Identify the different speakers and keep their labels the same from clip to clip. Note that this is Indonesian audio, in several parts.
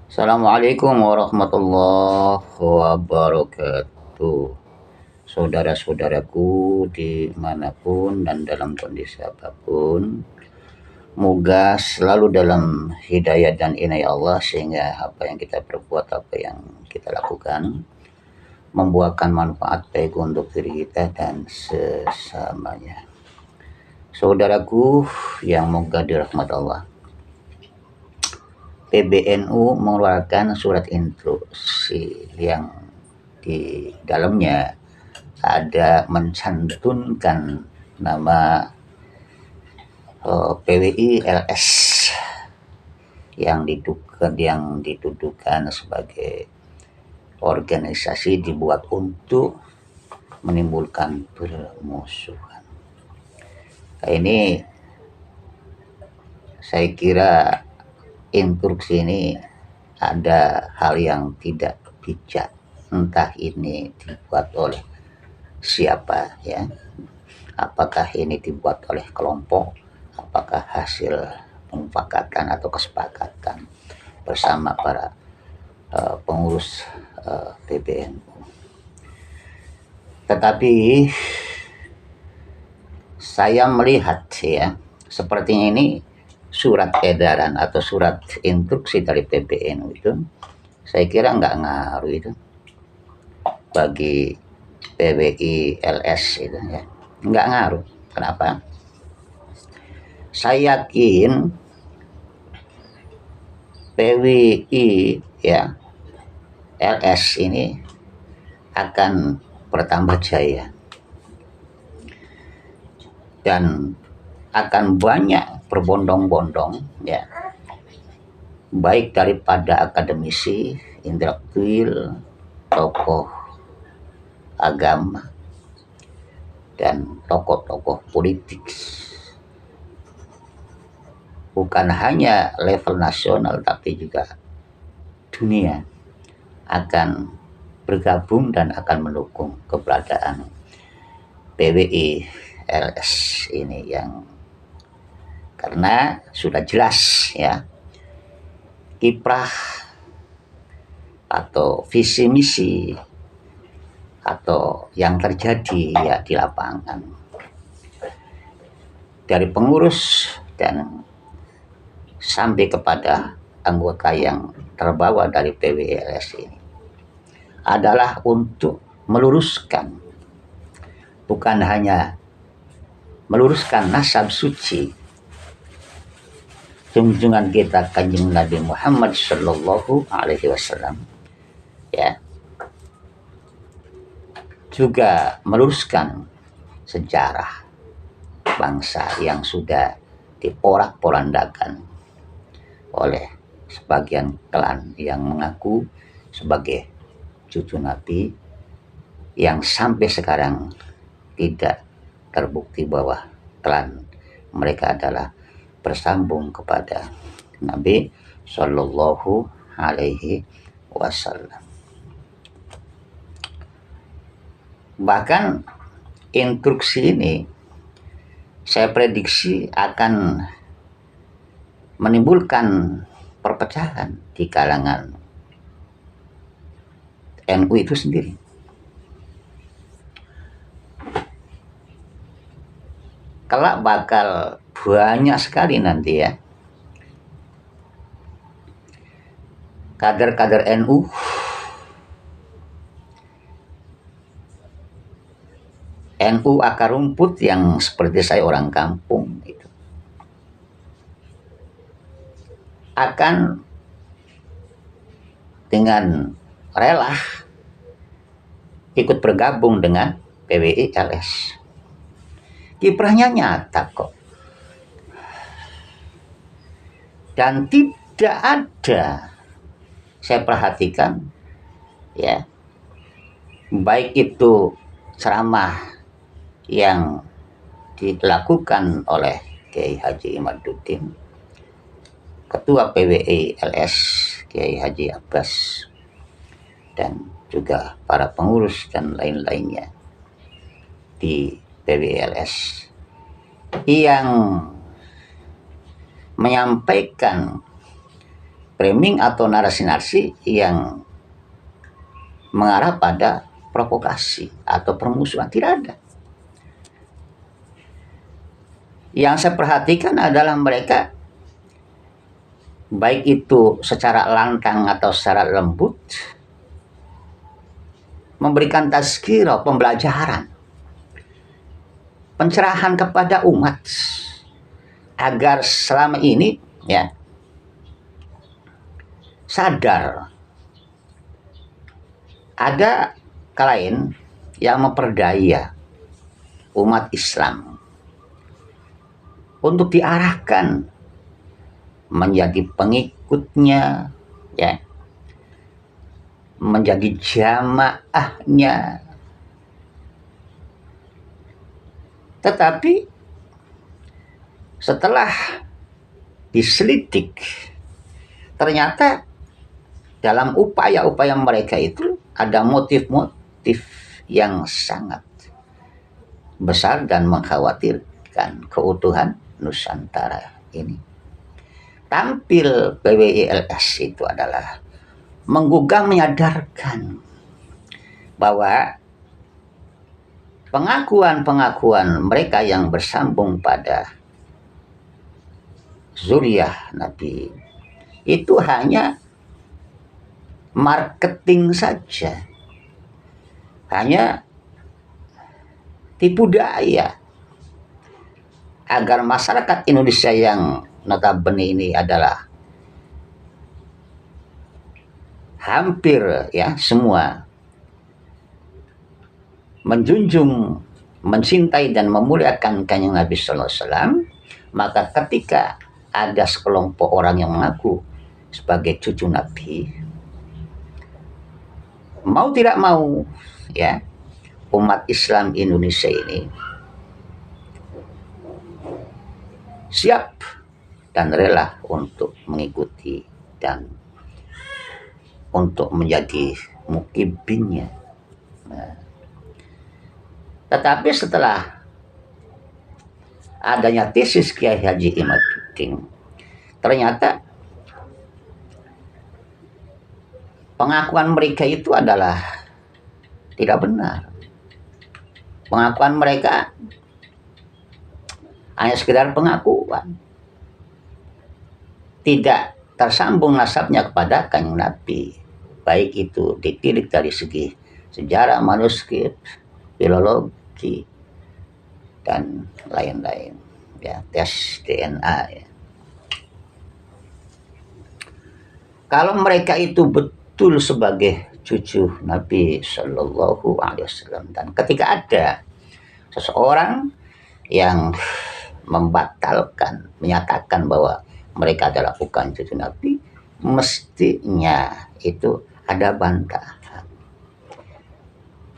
Speaker 1: Assalamualaikum warahmatullahi wabarakatuh. Saudara-saudaraku dimanapun dan dalam kondisi apapun, moga selalu dalam hidayah dan inayah Allah, sehingga apa yang kita perbuat, apa yang kita lakukan membuahkan manfaat baik untuk diri kita dan sesamanya. Saudaraku yang moga dirahmat Allah, PBNU mengeluarkan surat instruksi yang di dalamnya ada mencantumkan nama PWI LS yang dituduhkan sebagai organisasi dibuat untuk menimbulkan permusuhan. Ini saya kira instruksi ini ada hal yang tidak bijak, entah ini dibuat oleh siapa ya, apakah ini dibuat oleh kelompok, apakah hasil pemufakatan atau kesepakatan bersama para pengurus PBNU. Tetapi saya melihat ya, sepertinya ini surat edaran atau surat instruksi dari PBNU itu, saya kira nggak ngaruh itu bagi PWI LS itu ya, nggak ngaruh. Kenapa? Saya yakin PWI ya LS ini akan bertambah jaya dan akan banyak berbondong-bondong ya, baik daripada akademisi, intelektual, tokoh agama, dan tokoh-tokoh politik, bukan hanya level nasional tapi juga dunia, akan bergabung dan akan mendukung keberadaan PWI LS ini, yang karena sudah jelas ya kiprah atau visi misi atau yang terjadi ya di lapangan dari pengurus dan sampai kepada anggota yang terbawa dari PWLS ini adalah untuk meluruskan, bukan hanya meluruskan nasab suci junjungan kita Kanjeng Nabi Muhammad Sallallahu Alaihi Wasallam ya, juga meluruskan sejarah bangsa yang sudah diporak-porandakan oleh sebagian klan yang mengaku sebagai cucu Nabi, yang sampai sekarang tidak terbukti bahwa klan mereka adalah bersambung kepada Nabi Sallallahu Alaihi Wasallam. Bahkan instruksi ini saya prediksi akan menimbulkan perpecahan di kalangan NU itu sendiri. Kelak bakal banyak sekali nanti ya kader-kader NU akar rumput yang seperti saya orang kampung itu akan dengan rela ikut bergabung dengan PWI LS. Kiprahnya nyata kok. Dan tidak ada, saya perhatikan ya, baik itu ceramah yang dilakukan oleh Kiai Haji Imaduddin, Ketua PWI LS Kiai Haji Abbas, dan juga para pengurus dan lain-lainnya di PWLS yang menyampaikan framing atau narasi-narasi yang mengarah pada provokasi atau permusuhan. Tidak ada. Yang saya perhatikan adalah mereka, baik itu secara lantang atau secara lembut, memberikan tazkirah, pembelajaran, pencerahan kepada umat agar selama ini ya sadar ada klien yang memperdaya umat Islam untuk diarahkan menjadi pengikutnya, ya, menjadi jamaahnya. Tetapi setelah diselidik, ternyata dalam upaya-upaya mereka itu ada motif-motif yang sangat besar dan mengkhawatirkan keutuhan Nusantara ini. Tampil PWILS itu adalah menggugah, menyadarkan bahwa pengakuan-pengakuan mereka yang bersambung pada zuriyah Nabi itu hanya marketing saja, hanya tipu daya agar masyarakat Indonesia yang notabene ini adalah hampir ya semua menjunjung, mencintai dan memuliakan Kanjeng Nabi Sallallahu Alaihi Wasallam, maka ketika ada sekelompok orang yang mengaku sebagai cucu Nabi, mau tidak mau ya umat Islam Indonesia ini siap dan rela untuk mengikuti dan untuk menjadi mukibinnya. Nah, tetapi setelah adanya tesis Kiai Haji Imaduddin, ternyata pengakuan mereka itu adalah tidak benar. Pengakuan mereka hanya sekedar pengakuan, tidak tersambung nasabnya kepada Kanjeng Nabi, baik itu ditilik dari segi sejarah, manuskrip, filologi, dan lain-lain, ya, tes DNA. Ya. Kalau mereka itu betul sebagai cucu Nabi Shallallahu Alaihi Wasallam, dan ketika ada seseorang yang membatalkan, menyatakan bahwa mereka adalah bukan cucu Nabi, mestinya itu ada bantahan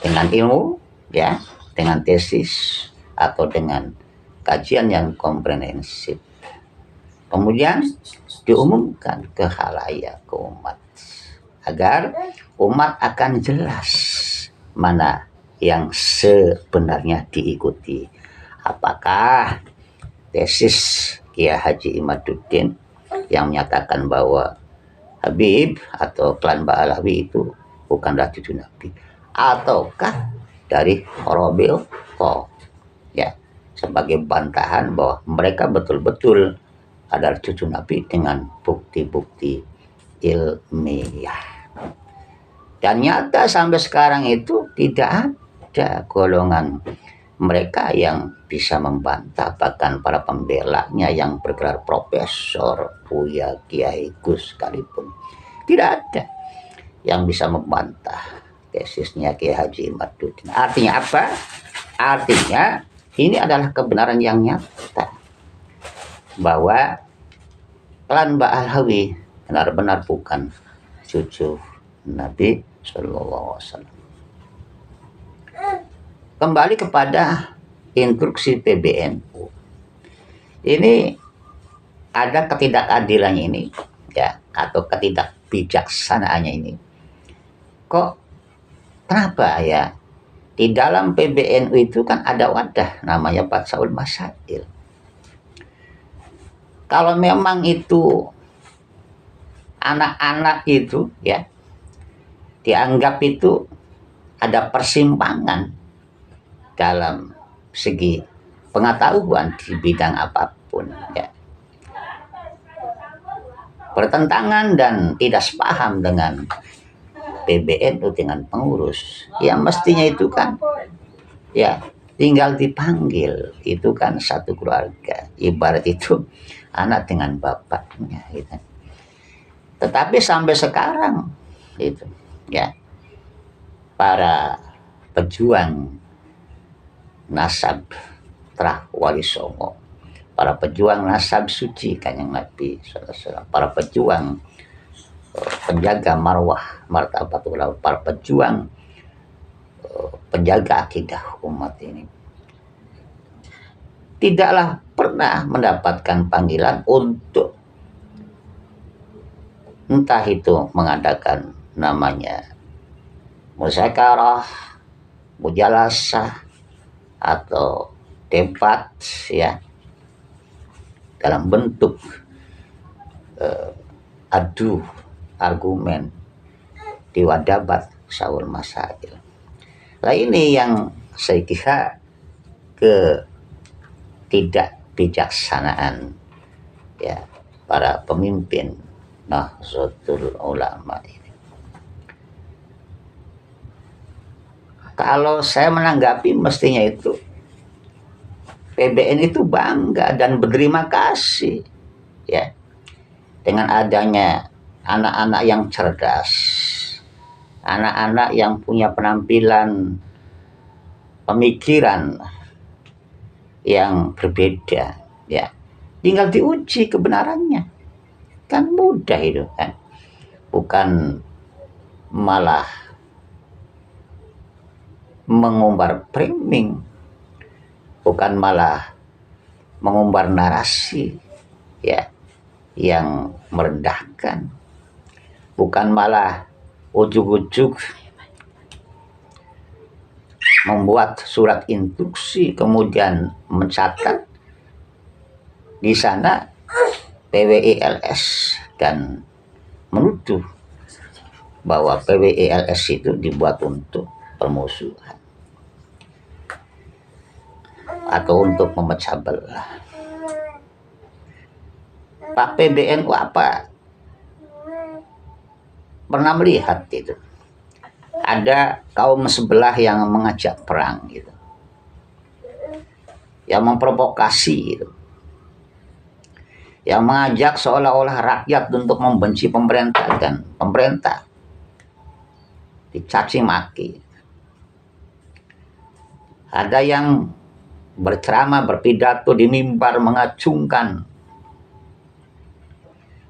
Speaker 1: dengan ilmu, ya, dengan tesis atau dengan kajian yang komprehensif. Kemudian diumumkan ke khalayak, ke umat, agar umat akan jelas mana yang sebenarnya diikuti. Apakah tesis Kiai Haji Imaduddin yang menyatakan bahwa Habib atau klan Ba'alawi itu bukanlah cucu Nabi, ataukah dari Robil ya, sebagai bantahan bahwa mereka betul-betul adalah cucu Nabi dengan bukti-bukti ilmiah. Dan nyata sampai sekarang itu tidak ada golongan mereka yang bisa membantah, bahkan para pembelanya yang bergelar profesor, buya, kiai, gus sekalipun tidak ada yang bisa membantah tesisnya Kiai Haji Imaduddin. Artinya apa? Artinya ini adalah kebenaran yang nyata bahwa klan Ba'alawi benar-benar bukan cucu Nabi Sallallahu Alaihi Wasallam. Kembali kepada instruksi PBNU, ini ada ketidakadilannya ini, ya, atau ketidakbijaksanaannya ini. Kok kenapa ya? Di dalam PBNU itu kan ada wadah namanya Fatsaul Masail. Kalau memang itu anak-anak itu ya dianggap itu ada persimpangan dalam segi pengetahuan di bidang apapun ya, bertentangan dan tidak sepaham dengan PBNU, dengan pengurus yang mestinya itu kan ya tinggal dipanggil, itu kan satu keluarga, ibarat itu anak dengan bapaknya gitu. Tetapi sampai sekarang itu ya para pejuang nasab Trah Wali Songo, para pejuang nasab suci Kanjeng Nabi SAW, para pejuang penjaga marwah martabat ulama, para pejuang penjaga akidah umat ini tidaklah pernah mendapatkan panggilan untuk entah itu mengadakan namanya musyawarah, mujalasah, atau debat ya dalam bentuk adu argumen di wadabat saul masail. Nah ini yang saya kira ketidakbijaksanaan ya para pemimpin Nahdlatul Ulama ini. Kalau saya menanggapi mestinya itu PBN itu bangga dan berterima kasih ya dengan adanya anak-anak yang cerdas, anak-anak yang punya penampilan pemikiran yang berbeda ya, tinggal diuji kebenarannya, kan mudah itu kan, bukan malah mengumbar framing, bukan malah mengumbar narasi ya yang merendahkan, bukan malah ujuk-ujuk membuat surat instruksi kemudian mencatat di sana PWILS dan menuduh bahwa PWILS itu dibuat untuk permusuhan atau untuk memecah belah. Pak PBNU apa pernah melihat itu ada kaum sebelah yang mengajak perang gitu, yang memprovokasi gitu, yang mengajak seolah-olah rakyat untuk membenci pemerintah dan pemerintah dicaci maki. Ada yang berceramah, berpidato di mimbar mengacungkan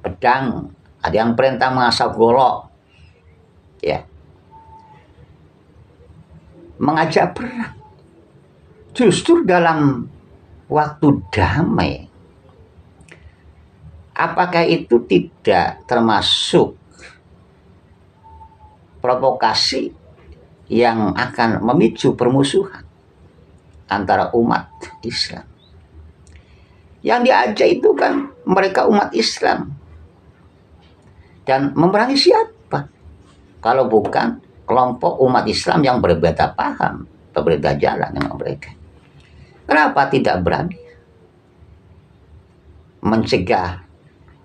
Speaker 1: pedang, ada yang perintah mengasah golok ya, mengajak perang justru dalam waktu damai. Apakah itu tidak termasuk provokasi yang akan memicu permusuhan antara umat Islam? Yang diajak itu kan mereka umat Islam, dan memerangi siapa kalau bukan kelompok umat Islam yang berbeda paham, berbeda jalan dengan mereka. Kenapa tidak berani mencegah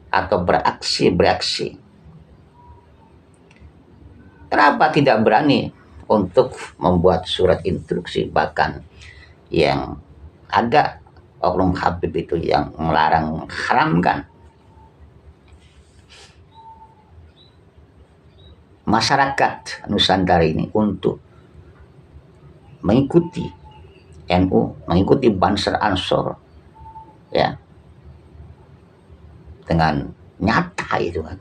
Speaker 1: atau bereaksi? Kenapa tidak berani untuk membuat surat instruksi, bahkan yang ada oknum Habib itu yang melarang, mengharamkan masyarakat Nusantara ini untuk mengikuti NU, mengikuti Banser Ansor ya, dengan nyata itu kan.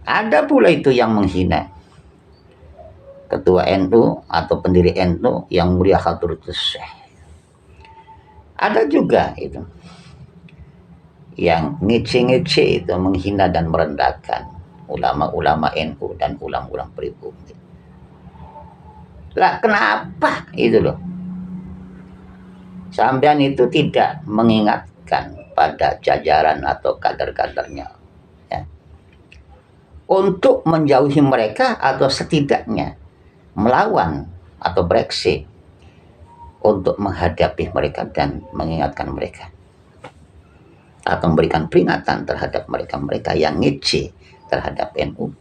Speaker 1: Ada pula itu yang menghina ketua NU atau pendiri NU yang mulia Hadratus Syekh. Ada juga itu yang ngece-ngece itu, menghina dan merendahkan ulama-ulama NU dan ulama-ulama pribumi. Lah kenapa itu loh? Sampean itu tidak mengingatkan pada jajaran atau kader-kadernya ya, untuk menjauhi mereka atau setidaknya melawan atau bereaksi untuk menghadapi mereka dan mengingatkan mereka atau memberikan peringatan terhadap mereka-mereka yang ngece terhadap NU,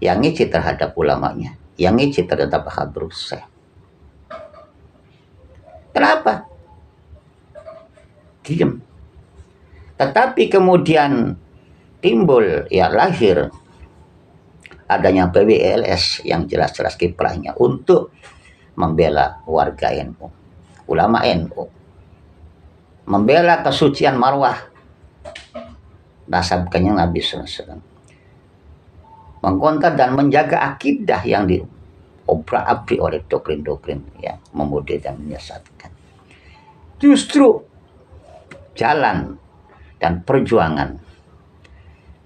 Speaker 1: yang ngece terhadap ulamanya, yang ngece terhadap Habib Syekh. Kenapa? Diam. Tetapi kemudian timbul, ya lahir adanya PWLS yang jelas-jelas kiprahnya untuk membela warga NU, ulama NU, membela kesucian marwah nasab Kanjeng Nabi SAW, mengkonter dan menjaga akidah yang diobrak-abrik oleh doktrin-doktrin yang memudih dan menyesatkan. Justru jalan dan perjuangan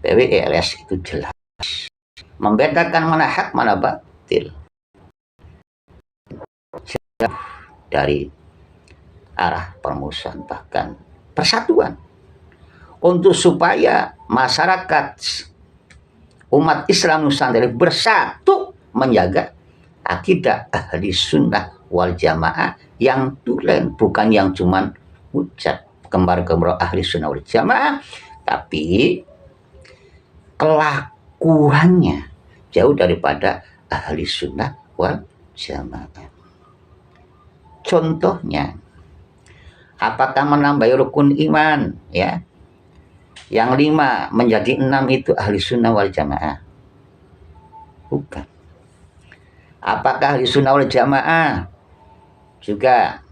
Speaker 1: PWLS itu jelas membedakan mana hak mana batil dari arah permusuhan bahkan persatuan, untuk supaya masyarakat umat Islam Nusantara bersatu menjaga akidah ahli sunnah wal jamaah yang tulen, bukan yang cuman ucap kembar-kembar ahli sunnah wal jamaah, tapi kelakuannya jauh daripada ahli sunnah wal jamaah. Contohnya, apakah menambah rukun iman, ya, yang 5 menjadi 6 itu ahli sunnah wal jamaah? Bukan. Apakah ahli sunnah wal jamaah juga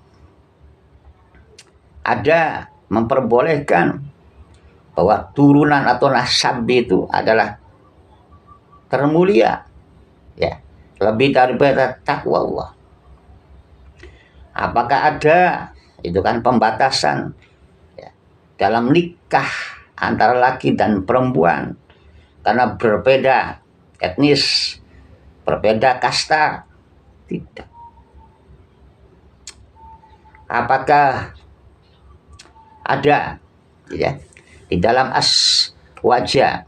Speaker 1: ada memperbolehkan bahwa turunan atau nasab itu adalah termulia, ya, lebih daripada takwa Allah? Apakah ada itu kan pembatasan, ya, dalam nikah antara laki dan perempuan karena berbeda etnis, berbeda kasta? Tidak. Apakah ada, ya, di dalam aswaja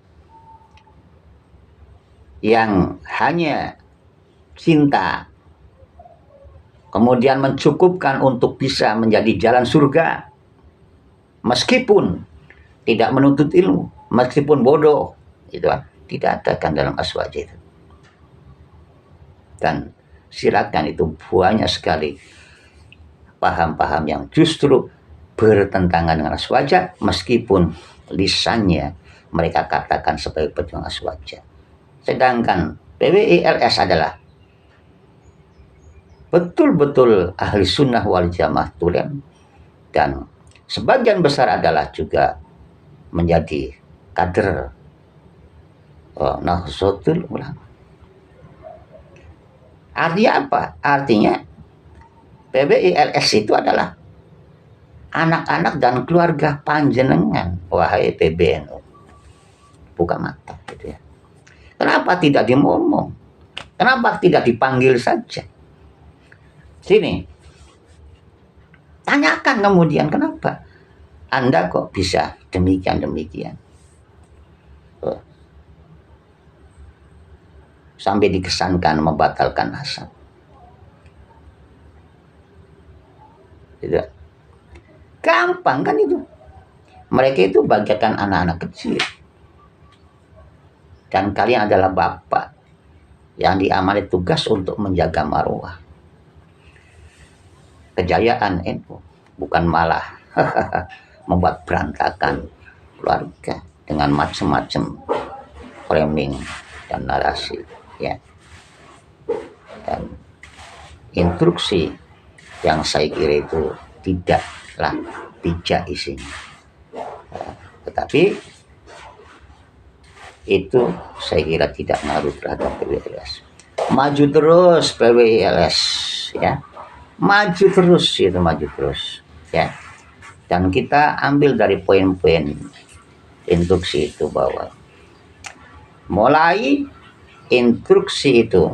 Speaker 1: yang hanya cinta kemudian mencukupkan untuk bisa menjadi jalan surga meskipun tidak menuntut ilmu, meskipun bodoh? Itu tidak ada kan dalam aswaja itu. Dan silakan, itu banyak sekali paham-paham yang justru bertentangan dengan aswaja meskipun lisannya mereka katakan sebagai pejuang aswaja. Sedangkan PWLS adalah betul-betul ahli sunnah wal jamaah tulen, dan sebagian besar adalah juga menjadi kader Nahdlatul Ulama. Artinya apa? Artinya PWLS itu adalah anak-anak dan keluarga panjenengan, wahai PBNU. Buka mata, gitu ya. Kenapa tidak dimomong? Kenapa tidak dipanggil saja? Sini, tanyakan kemudian kenapa Anda kok bisa demikian. Sampai dikesankan membatalkan nasab. Tidak. Gampang kan itu. Mereka itu bagaikan anak-anak kecil. Dan kalian adalah bapak yang diamali tugas untuk menjaga marwah kejayaan NU, bukan malah membuat berantakan keluarga dengan macam-macam framing dan narasi, ya, dan instruksi yang saya kira itu tidaklah bijak isinya. Tetapi itu saya kira tidak ngaruh terhadap PWLS. Maju terus PWLS, ya. Maju terus, ya. Dan kita ambil dari poin-poin instruksi itu bahwa mulai instruksi itu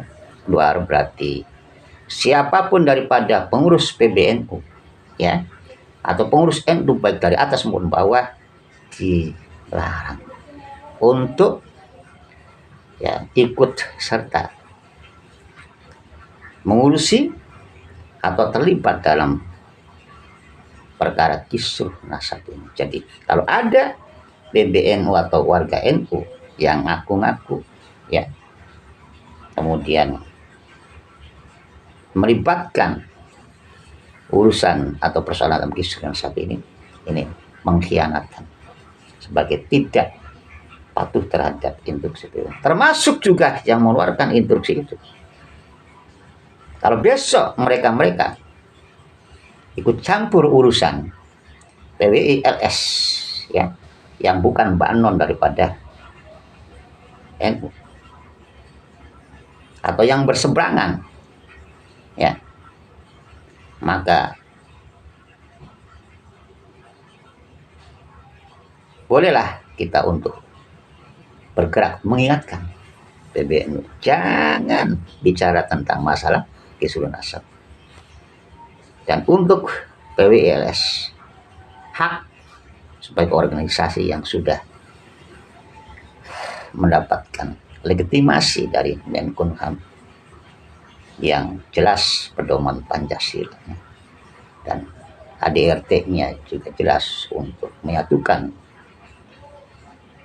Speaker 1: luar berarti siapapun daripada pengurus PBNU, ya, atau pengurus NU baik dari atas maupun bawah dilarang untuk ya ikut serta mengurusi atau terlibat dalam perkara kisruh nasab ini. Jadi kalau ada PBNU atau warga NU yang ngaku-ngaku ya kemudian melibatkan urusan atau persoalan dalam kisruh nasab ini mengkhianatkan sebagai tidak patuh terhadap instruksi PBNU. Termasuk juga yang mengeluarkan instruksi itu. Kalau besok mereka ikut campur urusan PWI LS ya, yang bukan banon daripada NU atau yang berseberangan ya, maka bolehlah kita untuk bergerak mengingatkan PBNU jangan bicara tentang masalah kisruh nasab. Dan untuk PWLS hak sebagai organisasi yang sudah mendapatkan legitimasi dari Menkumham yang jelas pedoman Pancasila dan ADRT-nya juga jelas untuk menyatukan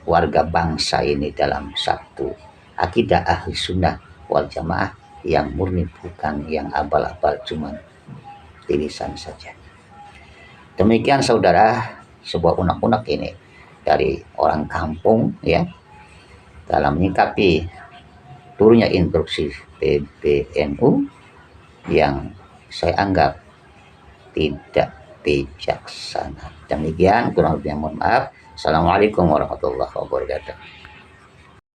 Speaker 1: warga bangsa ini dalam satu akidah ahli sunnah wal jamaah yang murni, bukan yang abal-abal cuman tulisan saja. Demikian saudara, sebuah unek-unek ini dari orang kampung ya dalam menyikapi turunnya instruksi PBNU yang saya anggap tidak bijaksana. Demikian, kurang lebihnya mohon maaf. Assalamualaikum warahmatullahi wabarakatuh.